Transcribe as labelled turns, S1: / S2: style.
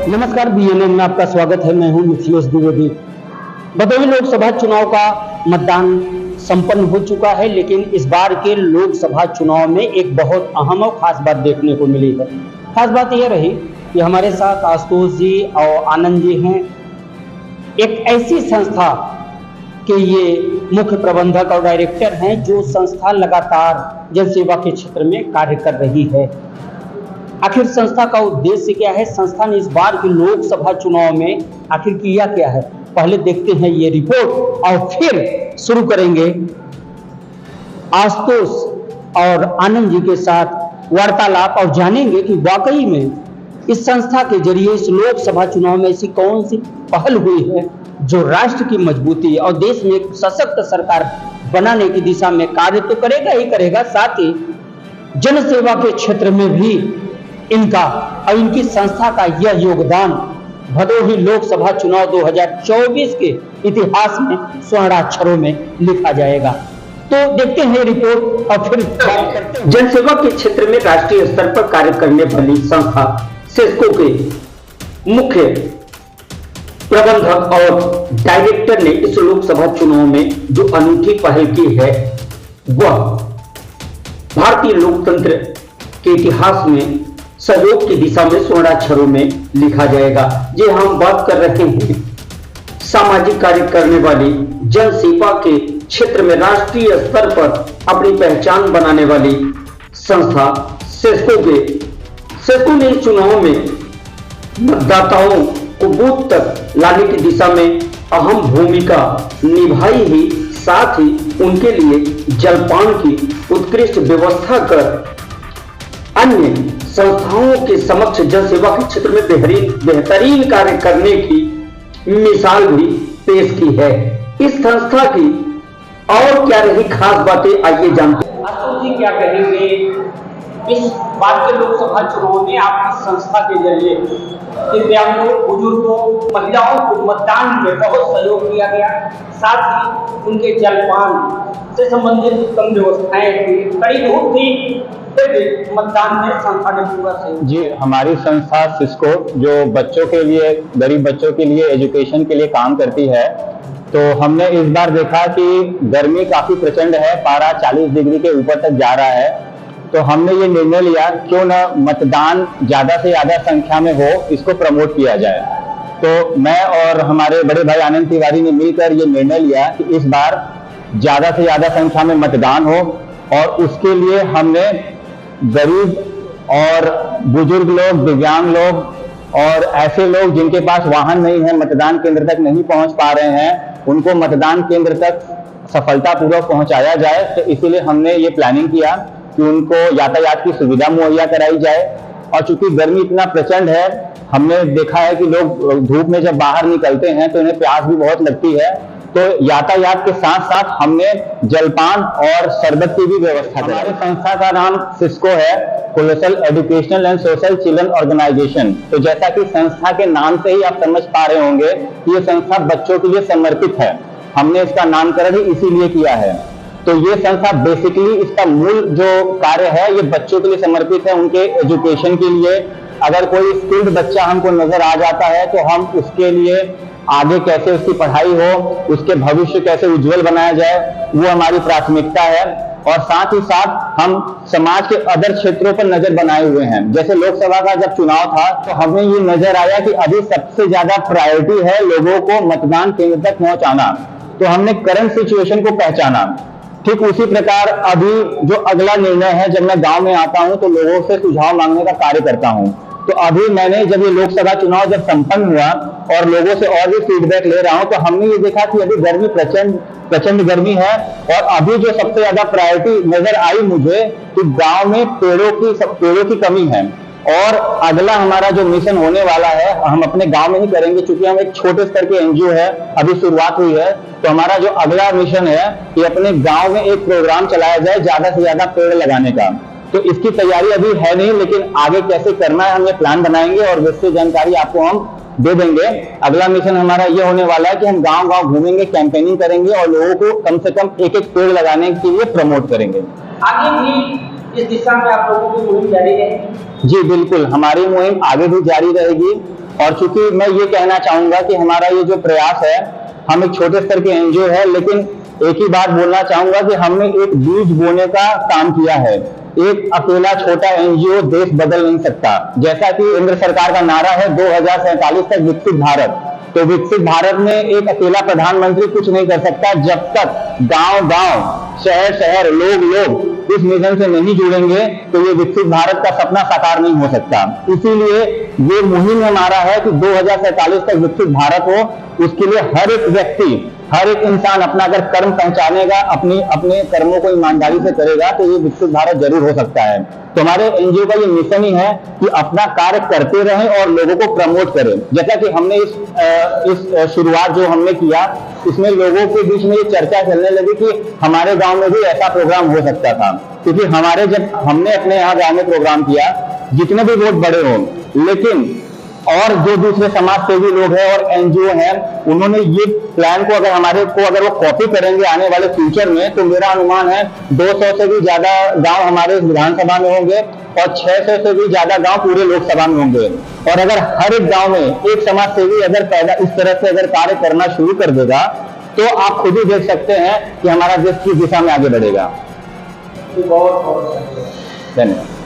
S1: नमस्कार, बीएनएन में आपका स्वागत है। मैं हूं मिथिलेश द्विवेदी। भदोही लोकसभा चुनाव का मतदान संपन्न हो चुका है, लेकिन इस बार के लोकसभा चुनाव में एक बहुत अहम और खास बात देखने को मिली है। खास बात यह रही कि हमारे साथ आशुतोष जी और आनंद जी हैं। एक ऐसी संस्था के ये मुख्य प्रबंधक और डायरेक्टर हैं जो संस्था लगातार जन सेवा के क्षेत्र में कार्य कर रही है। आखिर संस्था का उद्देश्य क्या है, संस्था ने इस बार के लोकसभा चुनाव में आखिर किया क्या है, पहले देखते हैं ये रिपोर्ट और फिर शुरू करेंगे आशुतोष और आनंद जी के साथ वार्तालाप और जानेंगे कि वाकई में इस संस्था के जरिए इस लोकसभा चुनाव में ऐसी कौन सी पहल हुई है जो राष्ट्र की मजबूती और देश में एक सशक्त सरकार बनाने की दिशा में कार्य तो करेगा ही करेगा, साथ ही जन सेवा के क्षेत्र में भी इनका और इनकी संस्था का यह योगदान भदोही लोकसभा चुनाव 2024 के इतिहास में स्वर्णाक्षरों में लिखा जाएगा। तो देखते हैं रिपोर्ट और फिर बात करते हैं। जन सेवा के क्षेत्र में राष्ट्रीय स्तर पर कार्य करने वाली संस्था सिस्को के मुख्य प्रबंधक और डायरेक्टर ने इस लोकसभा चुनाव में जो अनूठी पहल की है वह भारतीय लोकतंत्र के इतिहास में सहयोग की दिशा में स्वर्णाक्षरों में लिखा जाएगा। जी हम बात कर रहे हैं सामाजिक कार्य करने वाली जन सेवा के क्षेत्र में राष्ट्रीय स्तर पर अपनी पहचान बनाने वाली संस्था सिस्को ने इस चुनाव में मतदाताओं को बूथ तक लाने की दिशा में अहम भूमिका निभाई ही, साथ ही उनके लिए जलपान की उत्कृष्ट व्यवस्था कर अन्य संस्थाओं के समक्ष जन सेवा के क्षेत्र में बेहतरीन कार्य करने की मिसाल भी पेश की है। इस संस्था की और क्या रही खास बातें, आइए जानते हैं। आशुतोष जी क्या कहेंगे इस बार के लोकसभा चुनाव में आपकी संस्था के जरिए दिव्यांगों, बुजुर्गों, महिलाओं को मतदान में बहुत सहयोग किया गया, साथ ही उनके जलपान से संबंधित उत्तम व्यवस्थाएं थी, कड़ी धूप थी, मतदान में संस्था ने पूरा सहयोग।
S2: जी, हमारी संस्था सिस्को जो बच्चों के लिए, गरीब बच्चों के लिए एजुकेशन के लिए काम करती है, तो हमने इस बार देखा कि गर्मी काफी प्रचंड है, पारा 40 डिग्री के ऊपर तक जा रहा है, तो हमने ये निर्णय लिया क्यों न मतदान ज्यादा से ज्यादा संख्या में हो, इसको प्रमोट किया जाए। तो मैं और हमारे बड़े भाई आनंद तिवारी ने मिलकर ये निर्णय लिया कि इस बार ज्यादा से ज्यादा संख्या में मतदान हो, और उसके लिए हमने गरीब और बुजुर्ग लोग, दिव्यांग लोग और ऐसे लोग जिनके पास वाहन नहीं है, मतदान केंद्र तक नहीं पहुंच पा रहे हैं, उनको मतदान केंद्र तक सफलतापूर्वक पहुंचाया जाए। तो इसीलिए हमने ये प्लानिंग किया कि उनको यातायात की सुविधा मुहैया कराई जाए। और चूंकि गर्मी इतना प्रचंड है, हमने देखा है कि लोग धूप में जब बाहर निकलते हैं तो इन्हें प्यास भी बहुत लगती है, तो यातायात के साथ साथ हमने जलपान और शरबत की भी व्यवस्था की। हमारी संस्था का नाम सिस्को है, colossal educational and social children organisation. तो जैसा कि संस्था के नाम से ही आप समझ पा रहे होंगे कि ये संस्था बच्चों के लिए समर्पित है। हमने इसका नामकरण ही इसीलिए किया है। तो ये संस्था बेसिकली इसका मूल जो कार्य है ये बच्चों के लिए समर्पित है, उनके एजुकेशन के लिए। अगर कोई स्किल्ड बच्चा हमको नजर आ जाता है तो हम उसके लिए आगे कैसे उसकी पढ़ाई हो, उसके भविष्य कैसे उज्जवल बनाया जाए, वो हमारी प्राथमिकता है। और साथ ही साथ हम समाज के अदर क्षेत्रों पर नजर बनाए हुए हैं। जैसे लोकसभा का जब चुनाव था तो हमें ये नजर आया कि अभी सबसे ज्यादा प्रायोरिटी है लोगों को मतदान केंद्र तक पहुंचाना, तो हमने करंट सिचुएशन को पहचाना। ठीक उसी प्रकार अभी जो अगला निर्णय है, जब मैं गांव में आता हूं तो लोगों से सुझाव मांगने का कार्य करता हूं। तो अभी मैंने जब ये लोकसभा चुनाव जब संपन्न हुआ और लोगों से और भी फीडबैक ले रहा हूं, तो हमने ये देखा कि अभी गर्मी प्रचंड गर्मी है, और अभी जो सबसे ज्यादा प्रायोरिटी नजर आई मुझे कि गांव में पेड़ों की कमी है। और अगला हमारा जो मिशन होने वाला है, हम अपने गांव में ही करेंगे, क्योंकि हम एक छोटे स्तर के एनजीओ है, अभी शुरुआत हुई है। तो हमारा जो अगला मिशन है कि अपने गांव में एक प्रोग्राम चलाया जाए ज्यादा से ज्यादा पेड़ लगाने का। तो इसकी तैयारी अभी है नहीं, लेकिन आगे कैसे करना है हम ये प्लान बनाएंगे और विस्तृत जानकारी आपको हम दे देंगे। अगला मिशन हमारा ये होने वाला है कि हम गांव-गांव घूमेंगे, कैंपेनिंग करेंगे और लोगों को कम से कम एक पेड़ लगाने के लिए प्रमोट करेंगे।
S1: आगे भी इस दिशा में आप लोगों की मुहिम जारी रहेगी?
S2: जी बिल्कुल, हमारी मुहिम आगे भी जारी रहेगी। और चूंकि मैं ये कहना चाहूंगा कि हमारा ये जो प्रयास है, हम एक छोटे स्तर के एनजीओ है, लेकिन एक ही बात बोलना चाहूंगा कि हमने एक बीज बोने का काम किया है। एक अकेला छोटा एनजीओ देश बदल नहीं सकता। जैसा कि केंद्र सरकार का नारा है 2047 तक विकसित भारत, तो विकसित भारत में एक अकेला प्रधानमंत्री कुछ नहीं कर सकता जब तक गांव-गांव, शहर-शहर, लोग इस मिशन से नहीं जुड़ेंगे, तो ये विकसित भारत का सपना साकार नहीं हो सकता। इसीलिए ये मुहिम हमारा है कि 2047 तक विकसित भारत हो। उसके लिए हर एक व्यक्ति, हर एक इंसान अपना अगर कर्म पहचानेगा, अपने कर्मों को ईमानदारी से करेगा, तो ये विकसित भारत जरूर हो सकता है। तो हमारे एनजीओ का ये मिशन ही है कि अपना कार्य करते रहें और लोगों को प्रमोट करें। जैसा कि हमने इस शुरुआत जो हमने किया, इसमें लोगों के बीच में ये चर्चा चलने लगी कि हमारे गांव में भी ऐसा प्रोग्राम हो सकता था। क्योंकि जब हमने अपने यहाँ गांव में प्रोग्राम किया, जितने भी वोट बड़े हों, लेकिन और जो दूसरे समाज सेवी लोग हैं और एनजीओ हैं, उन्होंने ये प्लान को अगर वो कॉपी करेंगे आने वाले फ्यूचर में, तो मेरा अनुमान है 200 से भी ज्यादा गांव हमारे विधानसभा में होंगे और 600 से भी ज्यादा गांव पूरे लोकसभा में होंगे। और अगर हर एक गांव में एक समाज सेवी अगर इस तरह से अगर कार्य करना शुरू कर देगा, तो आप खुद ही देख सकते हैं कि हमारा देश किस दिशा में आगे बढ़ेगा।
S3: बहुत
S2: धन्यवाद।